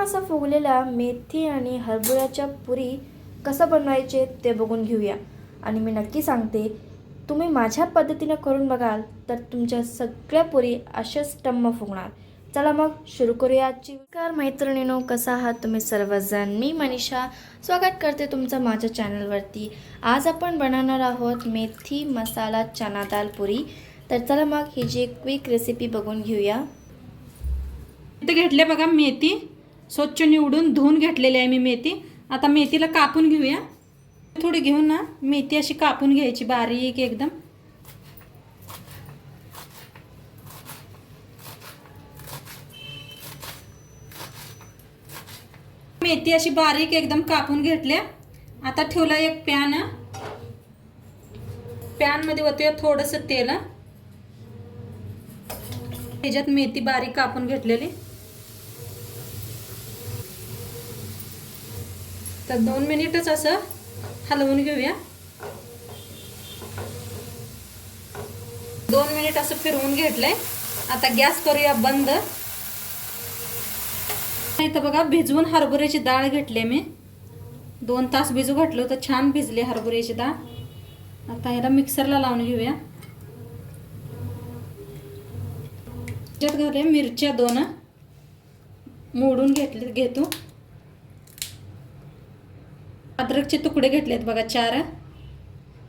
असा फुगलेला मेथी आणि हरभऱ्याच्या पुरी कसं बनवायचे ते बघून घेऊया. आणि मी नक्की सांगते, तुम्ही माझ्या पद्धतीने करून बघाल तर तुमच्या सगळ्या पुरी अशाच टम्म फुगणार. चला मग सुरू करूया आजची. नमस्कार मैत्रिणींनो, कसा आहात तुम्ही सर्वजण. मी मनीषा स्वागत करते तुमचं माझ्या चॅनलवरती. आज आपण बनवणार आहोत मेथी मसाला चना दाल पुरी. तर चला मग ही जी क्विक रेसिपी बघून घेऊया. इथे घेतले बघा मेथी, स्वच्छ निवडून धुवून घेतलेली आहे मी मेथी. आता मेथीला कापून घेऊया. थोडी घेऊन ना मेथी अशी कापून घ्यायची बारीक एकदम. मेथी अशी बारीक एकदम कापून घेतल्या. आता ठेवला एक पॅन. पॅन मध्ये ओतूया थोडंसं तेल. त्याच्यात मेथी बारीक कापून घेतलेली. तर 2 मिनिटच असं हलवून घेऊया. 2 मिनिट असं फिरवून घेतलंय. आता गॅस करूया बंद. इथं बघा भिजवून हरभऱ्याची डाळ घेतली मी. 2 तास भिजू घातलं होतं, छान भिजली हरभऱ्याची डाळ. आता ह्याला मिक्सरला लावून घेऊया. त्याच्यात घाले मिरच्या 2 मोडून घेतो. अद्रकचे तुकडे घेतलेत बघा 4.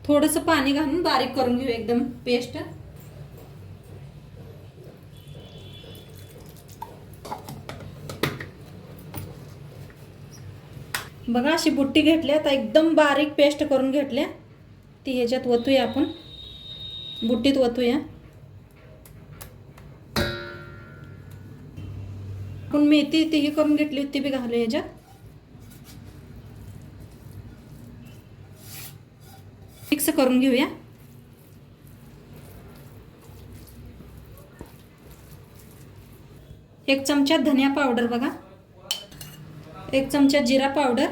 थोडंसं पाणी घालून बारीक करून घेऊ एकदम पेस्ट. बघा अशी बुट्टी घेतल्या. आता एकदम बारीक पेस्ट करून घेतल्या. ती ह्याच्यात ओतूया आपण, बुट्टीत ओतूया. आपण मेथी ती करून घेतली होती ती बी घालूया ह्याच्यात. मिक्स करून घेऊया. एक चमचा धनिया पावडर बघा, 1 चमचा जिरा पावडर,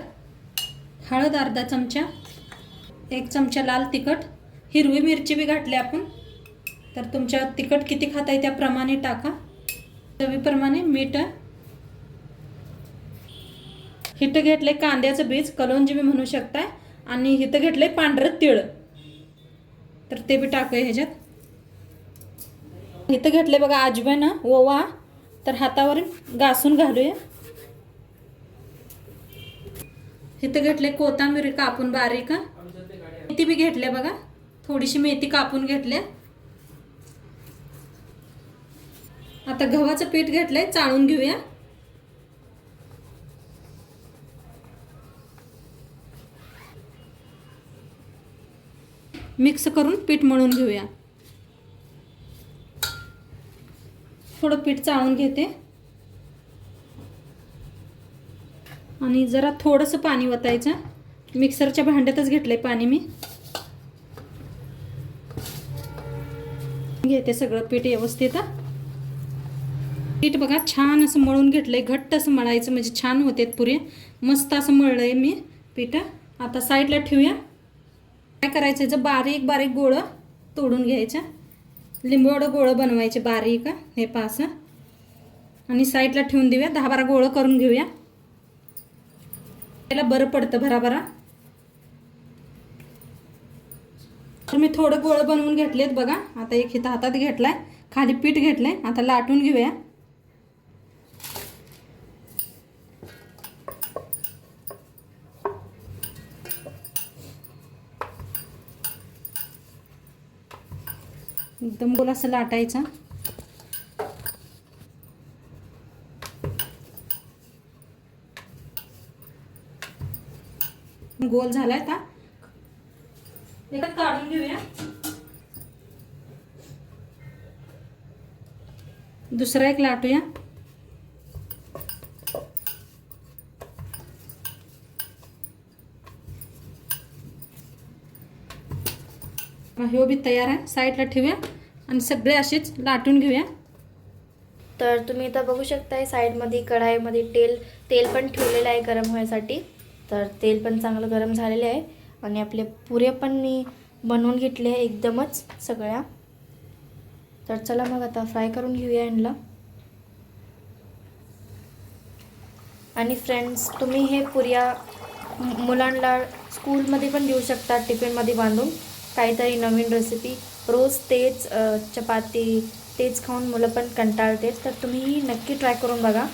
हळद अर्धा चमचा, 1 चमचा लाल तिखट, हिरवी मिरची बी घातली आपण. तर तुमच्या तिखट किती खाताय त्याप्रमाणे टाका. चवीप्रमाणे मीठ. हिट घेतले कांद्याचं बीज, कलोंजी बी म्हणू शकताय. आणि इथं घेतले पांढरं तीळ, तर ते बी टाकूया ह्याच्यात. इथं घेतले बघा अजवाइन ओवा, तर हातावर घासून घालूया. इथं घेतले कोथिंबीर कापून बारीक. मेथी बी घेतले बघा, थोडीशी मेथी कापून घेतले. आता गव्हाचं पीठ घेतलंय, चाळून घेऊया. मिक्स करून पीठ मळून घेऊया. थोडं पीठ चाळून घेते आणि जरा थोडंसं पाणी ओतायचं. मिक्सरच्या भांड्यातच घेतलंय पाणी मी. घेते सगळं पीठ व्यवस्थित. पीठ बघा छान असं मळून घेतलंय. घट्ट असं मळायचं म्हणजे छान होते पुरी. मस्त असं मळलंय मी पीठ. आता साईडला ठेवूया. काय करायचं, जर बारीक बारीक गोळं तोडून घ्यायचं. लिंबूवडं गोळं बनवायचे बारीक हे पास. आणि साईडला ठेवून देऊया. 10-12 गोळं करून घेऊया. त्याला बरं पडतं भराभरा. तर मी थोडं गोळं बनवून घेतलेत बघा. आता एक इथं हातात घेतलाय, खाली पीठ घेतलंय. आता लाटून घेऊया. एकदम गोल असं लाटायचं. गोल झालाय. आता एका काढून घेऊया. दुसरा एक लाटूया. ह्यो बी तयार आहे. साईडला ठेवूया आणि सगळे असेच लाटून घेऊया. तर तुम्ही इथं बघू शकताय साईडमध्ये कढाईमध्ये तेल पण ठेवलेलं आहे गरम होण्यासाठी. तर तेल पण चांगलं गरम झालेले आहे. आणि आपले पुऱ्या पण मी बनवून घेतले एकदमच सगळ्या. तर चला मग आता फ्राय करून घेऊया यांना. आणि फ्रेंड्स, तुम्ही हे पुऱ्या मुलांना स्कूलमध्ये पण देऊ शकता, टिफिनमध्ये बांधून. काहीतरी नवीन रेसिपी. रोज तेच चपाती तेच खाऊन मुलं पण कंटाळतात. तर तुम्हीही नक्की ट्राय करून बघा.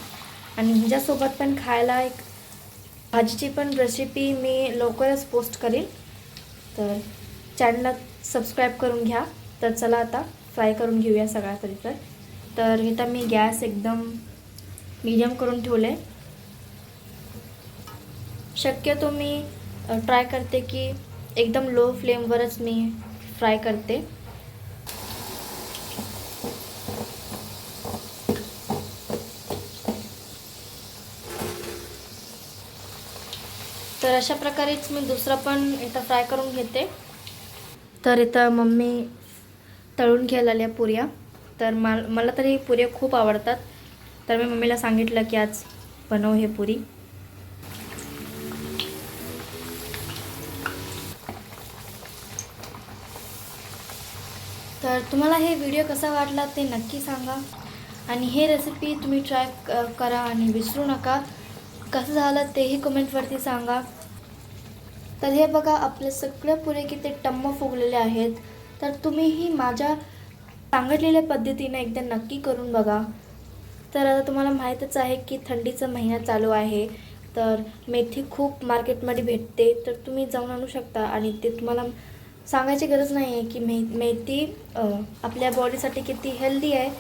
आणि ह्याच्यासोबत पण खायला एक भाजीची पण रेसिपी मी लवकरच पोस्ट करेन. तर चॅनलला सबस्क्राईब करून घ्या. तर चला आता फ्राय करून घेऊया सगळ्या तरी. तर इथं मी गॅस एकदम मीडियम करून ठेवले. शक्यतो मी ट्राय करते की एकदम लो फ्लेमवरच मी फ्राय करते. तर अशा प्रकारेच मी दुसरा पण इथं फ्राय करून घेते. तर इथं मम्मी तळून घ्यायला आल्या पुऱ्या. तर मला तर हे पुऱ्या खूप आवडतात. तर मी मम्मीला सांगितलं की आज बनव हे पुरी. तर तुम्हाला हे व्हिडिओ कसा वाटला ते नक्की सांगा. आणि हे रेसिपी तुम्ही ट्राय करा आणि विसरू नका. कसं झालं तेही कमेंटवरती सांगा. तर हे बघा, आपले सगळे पुरे किती टम्म फुगलेले आहेत. तर तुम्हीही माझ्या सांगितलेल्या पद्धतीने एकदा नक्की करून बघा. तर आता तुम्हाला माहीतच आहे की थंडीचा महिना चालू आहे. तर मेथी खूप मार्केटमध्ये भेटते. तर तुम्ही जाऊन आणू शकता. आणि ते तुम्हाला सांगायची गरज नाही आहे की मेथी आपल्या बॉडीसाठी किती हेल्दी आहे.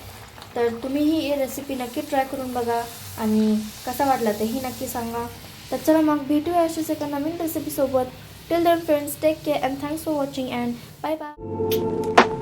तर तुम्हीही ही रेसिपी नक्की ट्राय करून बघा आणि कसा वाटला तेही नक्की सांगा. तर चला मग भेटूया अशाच एका नवीन रेसिपीसोबत. Till then friends, take care and thanks for watching and bye bye.